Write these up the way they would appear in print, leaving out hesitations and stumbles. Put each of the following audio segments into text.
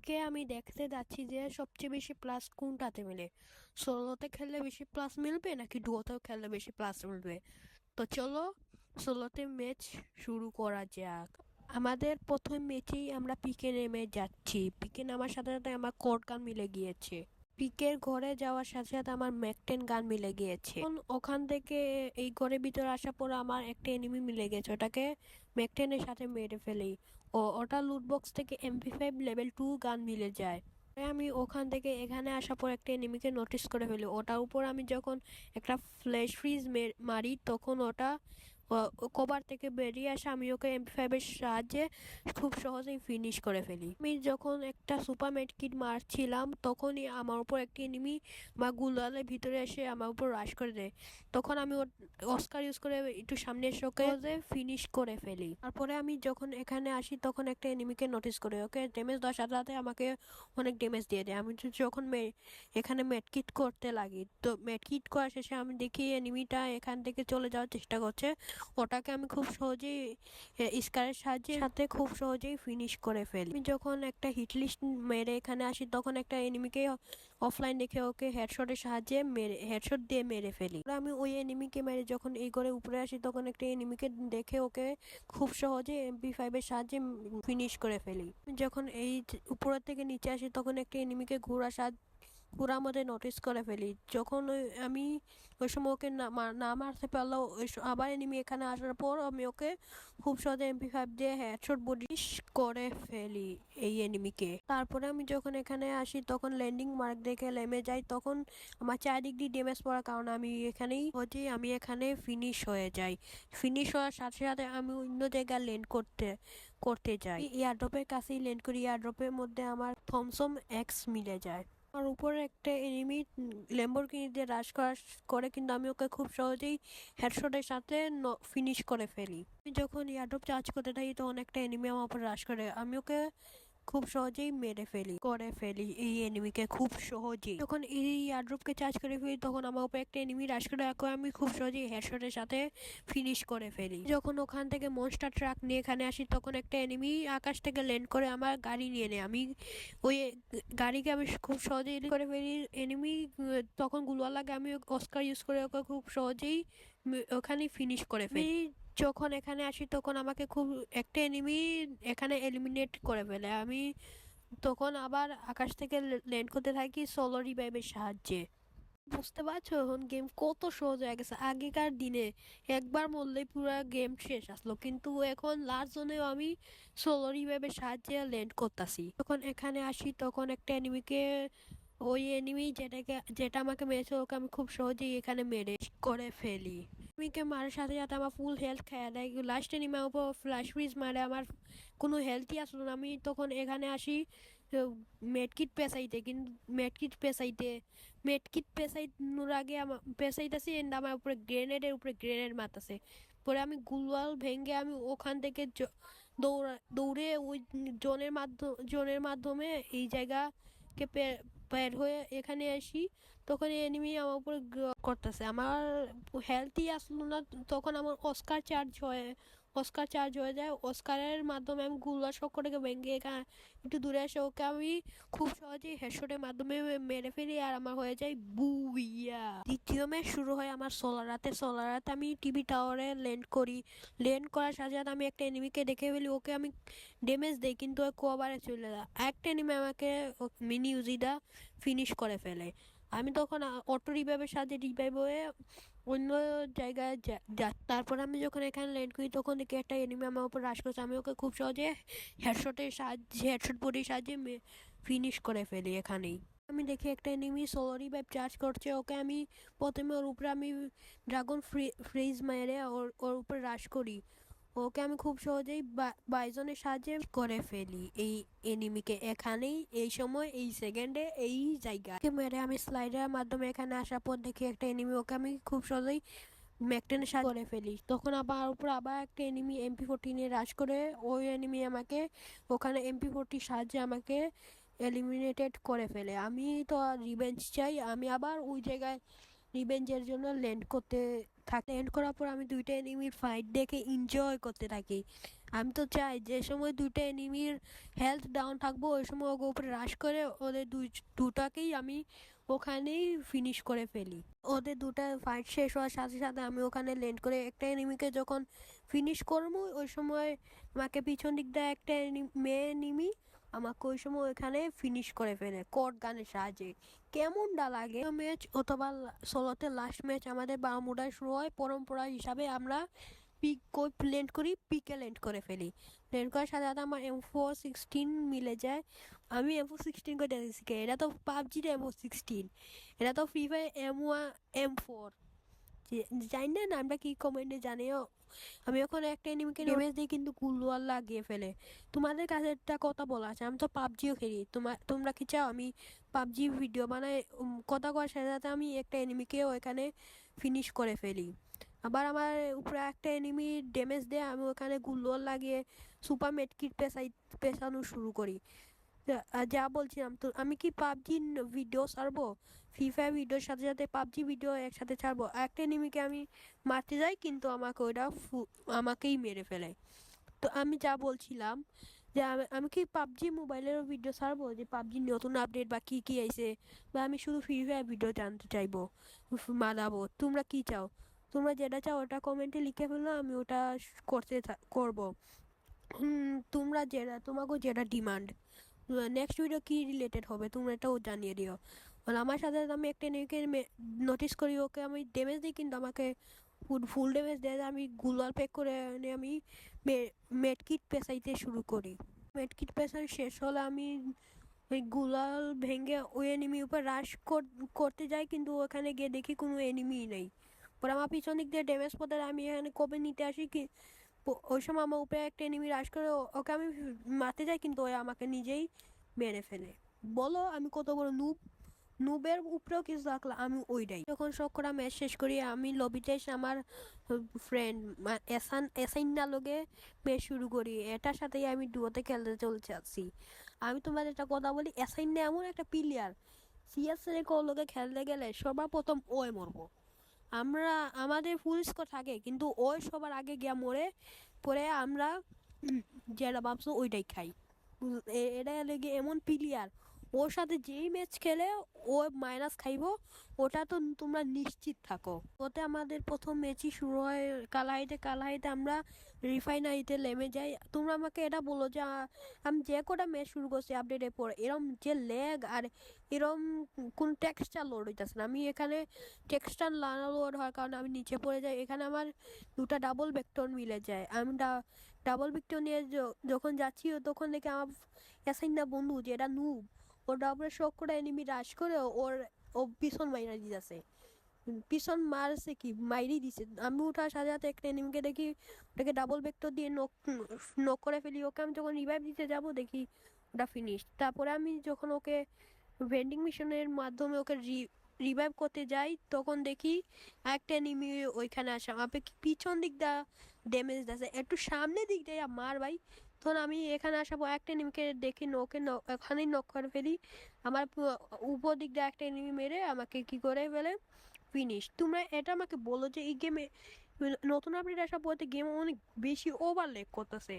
আজকে আমি দেখতে যাচ্ছি যে সবচেয়ে বেশি প্লাস কোনটাতে মিলে, সোলোতে খেললে বেশি প্লাস মিলবে নাকি ডুয়োতেও খেললে বেশি প্লাস মিলবে। তো চলো সোলোতে ম্যাচ শুরু করা যাক। আমাদের প্রথম ম্যাচেই আমরা পিকে নেমে যাচ্ছি। পিকে নামার সাথে সাথে আমার কোড গান মিলে গিয়েছে। পিকের ঘরে যাওয়ার সাথে সাথে আমার ম্যাকটেন গান মিলে গিয়েছে। ওখান থেকে এই ঘরের ভিতরে আসার পর আমার একটা এনিমি মিলে গেছে, ওটাকে ম্যাকটেনের সাথে মেরে ফেলি। ওটা লুটবক্স থেকে MP5 লেভেল 2 গান মিলে যায়। আমি ওখান থেকে এখানে আসার পর একটা এনিমিকে নোটিস করে ফেলি। ওটার উপর আমি যখন একটা ফ্ল্যাশ ফ্রিজ মারি তখন ওটা কভার থেকে বেরিয়ে আসে। আমি ওকে MP5 এর সাহায্যে খুব সহজেই ফিনিশ করে ফেলি। আমি যখন একটা সুপার মেড কিট মারছিলাম তখনই আমার উপর একটি এনিমি বা গুলালের ভিতরে এসে আমার উপর রাশ করে দেয়। তখন আমি অস্কার ইউজ করে একটু সামনে এসে ওকে ফিনিশ করে ফেলি। তারপরে আমি যখন এখানে আসি তখন একটা এনিমিকে নোটিস করে ওকে ড্যামেজ দেওয়ার সাথে সাথে আমাকে অনেক ড্যামেজ দিয়ে দেয়। আমি যখন এখানে মেডকিট করতে লাগি, তো মেডকিট করার শেষে আমি দেখি এনিমিটা এখান থেকে চলে যাওয়ার চেষ্টা করছে। ওটাকে আমি খুব সহজেই স্কারের সাথে খুব সহজেই ফিনিশ করে ফেলি। আমি যখন একটা হিট লিস্ট মেরে এখানে আসি তখন একটা এনিমিকে অফলাইন দেখে ওকে হেডশটের সাহায্যে হেডশট দিয়ে মেরে ফেলি। আমি ওই এনিমিকে মেরে যখন এই ঘরে উপরে আসি তখন একটা এনিমিকে দেখে ওকে খুব সহজে MP5 এর সাহায্যে ফিনিশ করে ফেলি। যখন এই উপরের থেকে নিচে আসি তখন একটা এনিমিকে ঘোড়ার মধ্যে নোটিস করে ফেলি। যখন আমি ওই সময় ওকে না মারতে পারলেও আবার এনিমি এখানে আসার পর আমি ওকে খুব সহজে MP5 দিয়ে হেডশট বডিশ করে ফেলি এই এনিমিকে। তারপরে আমি যখন এখানে আসি তখন ল্যান্ডিং মার্ক দেখে নেমে যাই। তখন আমার চারিদিক দিয়ে ড্যামেজ পড়ার কারণে আমি এখানে ফিনিশ হয়ে যাই। ফিনিশ হওয়ার সাথে সাথে আমি অন্য জায়গায় ল্যান্ড করতে যাই। এয়ারড্রপের কাছেই ল্যান্ড করি। এয়ারড্রপের মধ্যে আমার থমসম এক্স মিলে যায়। আর উপরে একটা এনিমি ল্যাম্বরগিনি দিয়ে রাশ করে, কিন্তু আমি ওকে খুব সহজেই হেডশটের সাথে ফিনিশ করে ফেলি। আমি যখন এয়ারড্রপ চার্জ করতে থাকি তখন একটা এনিমি আমার উপর রাশ করে, আমি ওকে খুব সহজেই মেরে ফেলি এই এনিমিকে খুব সহজেই। যখন এই এয়ারড্রপকে চার্জ করে ফেলি তখন আমার উপর একটা এনিমি রাশ করে, আমি খুব সহজেই হেডশটের সাথে ফিনিশ করে ফেলি। যখন ওখান থেকে মনস্টার ট্রাক নিয়ে এখানে আসি তখন একটা এনিমি আকাশ থেকে ল্যান্ড করে আমার গাড়ি নিয়ে নেয়। আমি ওই গাড়িকে আমি খুব সহজেই করে ফেলি। এনিমি তখন গুলোয়া লাগে, আমি অস্কার ইউজ করে ওকে খুব সহজেই ওখানে ফিনিশ করে ফেলি। যখন এখানে আসি তখন আমাকে খুব একটা এনিমি এখানে এলিমিনেট করে ফেলে। আমি তখন আবার আকাশ থেকে ল্যান্ড করতে থাকি সোলো রিভাইভের সাহায্যে। বুঝতে পারছো এখন গেম কত সহজ হয়ে গেছে। আগেকার দিনে একবার মরলেই পুরো গেম শেষ আসলো, কিন্তু এখন লাস্ট জোনেও আমি সোলো রিভাইভের সাহায্যে ল্যান্ড করতেছি। যখন এখানে আসি তখন একটা এনিমিকে ওই এনিমি যেটা আমাকে মেরেছে ওকে আমি খুব সহজেই এখানে মেরে করে ফেলি। এনিমিকে মারার সাথে সাথে আমার ফুল হেলথ খেয়ে দেয়। লাস্ট এনিমি আমার উপর ফ্ল্যাশ ফ্রিজ মারে, আমার কোনো হেলথই আসলো না। আমি তখন এখানে আসি মেডকিট পেঁচাইতে, কিন্তু মেডকিট পেঁচাইনোর আগে আমার পেঁচাইতেছি এন্ড আমার উপরে গ্রেনেড মারতেছে। পরে আমি গুলওয়াল ভেঙে আমি ওখান থেকে দৌড়ে ওই জোনের মাধ্যমে এই জায়গাকে বের হয়ে এখানে আসি। তখন এনিমি আমার উপর করতেছে, আমার হেলথই আসলো না। তখন আমার অস্কার চার্জ হয়ে যায়। অস্কারের মাধ্যমে আমি গুলা শক্করটাকে ভেঙে এখানে একটু দূরে এসে ওকে আমি খুব সহজেই হেডশটের মাধ্যমে মেরে ফেলি আর আমার হয়ে যায় বুইয়া। দ্বিতীয় ম্যাচ শুরু হয় আমার সোলারাতে আমি টিভি টাওয়ারে ল্যান্ড করার সাথে সাথে আমি একটা এনিমিকে দেখে ফেলি। ওকে আমি ড্যামেজ দেই কিন্তু ও কভারে চলে যায়। একটা এনিমি আমাকে মিনি ইউজিটা ফিনিশ করে ফেলে। আমি তখন অটো রিভাইভের সাথে রিভাইভ হয়ে অন্য জায়গায় তারপর আমি যখন এখানে ল্যান্ড করি তখন দেখি একটা এনিমি আমার উপর রাশ করছে। আমি ওকে খুব সহজে হেডশট বডির সাহায্যে ফিনিশ করে ফেলি এখানেই। আমি দেখি একটা এনিমি সোলো রিভাইভ চার্জ করছে, ওকে আমি প্রথমে ওর উপরে আমি ড্রাগন ফ্রিজ মেরে ওর উপর রাশ করি। ওকে আমি খুব সহজেই বাইজনের সাহায্যে করে ফেলি এই এনিমিকে এখানেই, এই সময়, এই সেকেন্ডে, এই জায়গায় মেরে আমি স্লাইডারের মাধ্যমে এখানে আসার পর দেখি একটা এনিমি, ওকে আমি খুব সহজেই ম্যাকটেনের সাহায্যে করে ফেলি। তখন উপর আবার একটা এনিমি MP40 নিয়ে রাশ করে ওই এনিমি আমাকে ওখানে MP40 সাহায্যে আমাকে এলিমিনেটেড করে ফেলে। আমি তো আর রিভেঞ্জ চাই, আমি আবার ওই জায়গায় রিভেঞ্জের জন্য ল্যান্ড করতে থাকে। এন্ড করার পর আমি দুইটা এনিমির ফাইট দেখে এনজয় করতে থাকি। আমি তো চাই যে সময় দুইটা এনিমির হেলথ ডাউন থাকবো ওই সময় ওকে উপরে রাশ করে ওদের দুটাকেই আমি ওখানেই ফিনিশ করে ফেলি। ওদের দুটা ফাইট শেষ হওয়ার সাথে সাথে আমি ওখানে ল্যান্ড করে একটা এনিমিকে যখন ফিনিশ করবো ওই সময় আমাকে পিছন দিক দিয়ে একটা মেয়ে এনিমি আমাকে ওই সময় ওখানে ফিনিশ করে ফেলে কট গানের সাহায্যে। কেমনটা লাগে ম্যাচ অথবা ষোলোতে লাস্ট ম্যাচ আমাদের বারমুডায় শুরু হয়। পরম্পরা হিসাবে আমরা পিক ল্যান্ড করি, পিকে ল্যান্ড করে ফেলি। ল্যান্ড করার সাথে সাথে আমার M416 মিলে যায়। আমি M416 করে দেখেছি এটা তো পাবজির M416, এটা তো ফ্রি ফায়ার M4। জানি না নামটা কি কমেন্টে জানিও। আমি ওখানে একটা এনিমিকে ড্যামেজ দিয়ে কিন্তু কুলওয়াল লাগিয়ে ফেলে। তোমাদের কাছে একটা কথা বলা আছে, আমি তো পাবজিও খেলি। তোমরা কি চাও আমি পাবজি ভিডিও বানাই? কথা করার সাথে সাথে আমি একটা এনিমিকে ওখানে ফিনিশ করে ফেলি। আবার আমার উপরে একটা এনিমি ড্যামেজ দেয়, আমি ওখানে গুলোয়াল লাগিয়ে সুপার মেডকিট পেছানো শুরু করি। যা বলছিলাম, তো আমি কি পাবজি ভিডিও ছাড়বো? ফ্রি ফায়ার ভিডিওর সাথে সাথে পাবজি ভিডিও একসাথে ছাড়বো? একটা এনিমিকে আমি মারতে যাই কিন্তু আমাকে ওটা আমাকেই মেরে ফেলে। তো আমি যা বলছিলাম যে আমি কি পাবজি মোবাইলেরও ভিডিও ছাড়বো, যে পাবজির নতুন আপডেট বা কি কি আইছে, বা আমি শুধু ফ্রি ফায়ার ভিডিও জানতে চাইবো, মানাবো? তোমরা কি চাও? তোমরা যেটা চাও ওটা কমেন্টে লিখে ফেলো, আমি ওটা করবো। তোমরা তোমাকে যেটা ডিমান্ড, নেক্সট ভিডিও কি রিলেটেড হবে তোমরা এটাও জানিয়ে দিও। মানে আমার সাথে আমি একটা এনিমিকে নোটিস করি, ওকে আমি ড্যামেজ দিই কিন্তু আমাকে ফুল ড্যামেজ দেয়। আমি গুলাল প্যাক করে এনে আমি মেডকিট পেঁচাইতে শুরু করি। মেডকিট পেঁচানো শেষ হলে আমি ওই গুলাল ভেঙে ওই এনিমি উপর রাশ করতে যাই, কিন্তু ওখানে গিয়ে দেখি কোনো এনিমিই নেই। পরে আমার পিছন দিক দিয়ে ড্যামেজ পড়ে আমি এখানে কবে নিতে আসি কি ওই সময় আমার উপরে একটা এনিমি রাশ করে ওকে আমি মারতে যাই, কিন্তু ওই আমাকে নিজেই মেরে ফেলে। বলো আমি কত বড় নুবের উপরেও কিছু থাকলে আমি ওইটাই। যখন শখ করা ম্যাচ শেষ করি আমি লবিতে এসে আমার ফ্রেন্ড এসাইন্না লগে ম্যাচ শুরু করি। এটার সাথেই আমি ডুয়োতে খেলতে চলতে আসছি। আমি তোমাদের একটা কথা বলি, এসাইন্না এমন একটা প্লেয়ার, সিএস এর লগে খেলতে গেলে সবার প্রথম ওই মরবো। আমাদের ফুল স্কোর থাকে কিন্তু ওই সবার আগে গিয়া মরে পরে আমরা যেটা ভাবছো ওইটাই খাই। এটা লেগে এমন প্লেয়ার, ওর সাথে যেই ম্যাচ খেলে ও মাইনাস খাইবো, ওটা তো তোমরা নিশ্চিত থাকো। ওতে আমাদের প্রথম ম্যাচই শুরু হয় কালাহাইতে আমরা রিফাইনারিতে নেমে যাই। তোমরা আমাকে এটা বলো যে আমি যে কটা ম্যাচ শুরু করছি আপডেটের পর এরম যে ল্যাগ আর এরম কোন টেক্সচার লোড হইতেছে না। আমি এখানে টেক্সচার লোড হওয়ার কারণে আমি নিচে পড়ে যাই। এখানে আমার দুটা ডাবল ভেক্টর মিলে যায়। আমি ডাবল ভেক্টর নিয়ে যখন যাচ্ছি তখন দেখে আমার অ্যাসাইনা বন্ধু যেটা নুব, ওর ডাবলের শখ করে এনিমি রাশ করে ও পিছন মাইরা দিতেছে। পিছন মারছে কি মাইরি দিছে। আমি ওঠার সাথে সাথে একটা এনিমিকে দেখি ওটাকে ডাবল ভেক্টর দিয়ে নক করে ফেলি। ওকে আমি যখন রিভাইভ দিতে যাব দেখি ওটা ফিনিশ। তারপরে আমি যখন ওকে ভেন্ডিং মেশিনের মাধ্যমে ওকে রিভাইভ করতে যাই তখন দেখি একটা এনিমি ওইখানে আসে আমাকে পিছন দিক দা ড্যামেজ দিয়েছে, একটু সামনে দিক দিয়ে মার ভাই। তখন আমি এখানে আসার পর একটা এনিমিকে দেখি ওকে ওখানেই নক করে ফেলি। আমার উপর দিক দিয়ে একটা এনিমি মেরে আমাকে কি করে ফেলে ফিনিশ। তোমরা এটা আমাকে বলো যে এই গেমে নতুন আপডেট আসার পর গেম অনেক বেশি ওভারলেপ করতেছে,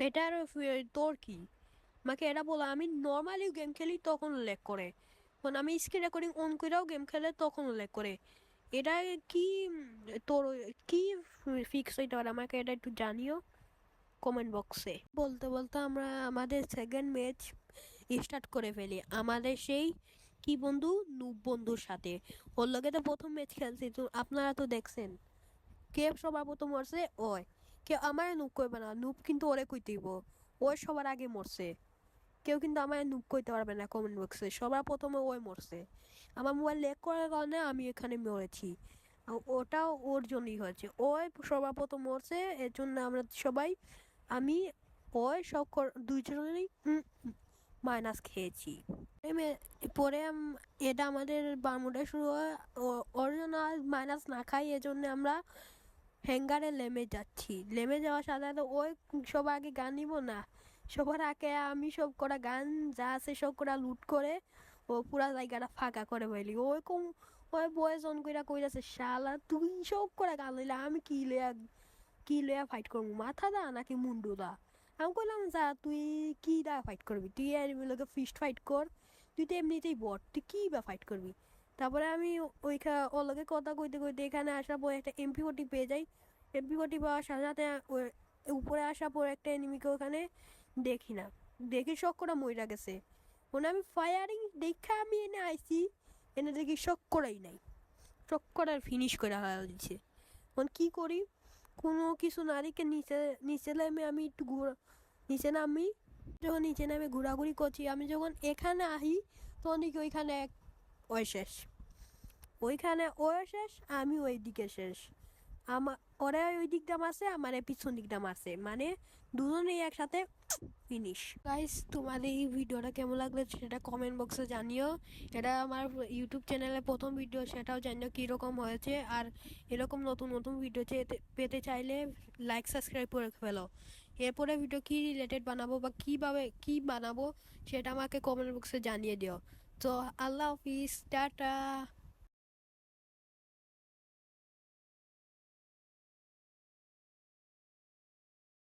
এটা তোর কি? আমাকে এটা বলো। আমি নর্মালি গেম খেলি তখন ল্যাগ করে, মানে আমি স্ক্রিন রেকর্ডিং অন করেও গেম খেলে তখন ল্যাগ করে। এটা কি তোর কি ফিক্স হইতে পারে আমাকে এটা একটু জানিও কমেন্ট বক্সে। বলতে বলতে আমরা আমাদের সেকেন্ড ম্যাচ স্টার্ট করে ফেলি আমাদের সেই কি বন্ধু নুব বন্ধুর সাথে। ওর লগে তো প্রথম ম্যাচ খেলছি, তো আপনারা তো দেখছেন কে সবার প্রথম মরছে। ওই কেউ আমার নুব করবে না, নুব কিন্তু ওরে কইতেইব, ওই সবার আগে মরছে। কেউ কিন্তু আমার নুব কইতে পারবে না কমেন্ট বক্সে, সবার প্রথমে ওই মরছে। আমার মোবাইল লেক করার কারণে আমি এখানে মরেছি, ওটাও ওর জন্যই হয়েছে। ওই সবার প্রথম মরছে এর জন্য আমরা সবাই আমি ওই সব দুইজনেরই মাইনাস খেয়েছি। পরে এটা আমাদের বারমুডা শুরু হয়। ওর জন্য মাইনাস না খাই এজন্য আমরা হ্যাঙ্গারে নেমে যাচ্ছি। নেমে যাওয়ার সাথে সাথে ওই সবার আগে গান নিব না, সবার আগে আমি সব কটা গান যা আছে সব কটা লুট করে ও পুরা জায়গাটা ফাঁকা করে ফেলি। ওই বয়েস অন কইরা কইরাছে শালা তুই সব করে গাল লইলে আমি কি লইয়া ফাইট করবো, মাথা দা নাকি মুন্ডু দা? আমি কইলাম যা তুই কি দা ফাইট করবি, তুই এনিমির ফিস্ট ফাইট কর, তুই তো এমনিতেই বট, তুই কি বা ফাইট করবি? তারপরে আমি ওর লগে কথা কইতে কইতে এখানে আসার পর একটা MP40 পেয়ে যাই। MP40 পাওয়ার সাথে সাথে উপরে আসার পর একটা এনিমিকে ওখানে দেখি না, দেখি শখ করে মইরা গেছে। মানে আমি ফায়ারিং দেখা আমি এনে আইছি, এনে দেখি শখ করাই নাই, শখ করার ফিনিশ করে হারা দিচ্ছে। এখন কি করি, কোনো কিছু নারীকে নিচে নিচে নামে আমি একটু নিচে নামি, যখন নিচে নামে ঘোরাঘুরি করছি, আমি যখন এখানে আহি তখন দেখি ওইখানে ওই শেষ, ওইখানে ওই শেষ, আমি ওই দিকে শেষ। আমার ওরা ওই দিকটা মারছে, আমার পিছন দিকটা মারছে, মানে দুজনেই একসাথে ফিনিশ। গাইস, তোমাদের এই ভিডিওটা কেমন লাগলো সেটা কমেন্ট বক্সে জানিও। এটা আমার ইউটিউব চ্যানেলে প্রথম ভিডিও, সেটাও জানিও কীরকম হয়েছে। আর এরকম নতুন নতুন ভিডিও পেতে চাইলে লাইক সাবস্ক্রাইব করে ফেলো। এরপরে ভিডিও কি রিলেটেড বানাবো বা কীভাবে কি বানাবো সেটা আমাকে কমেন্ট বক্সে জানিয়ে দিও। তো আল্লাহ হাফিজ, টাটা।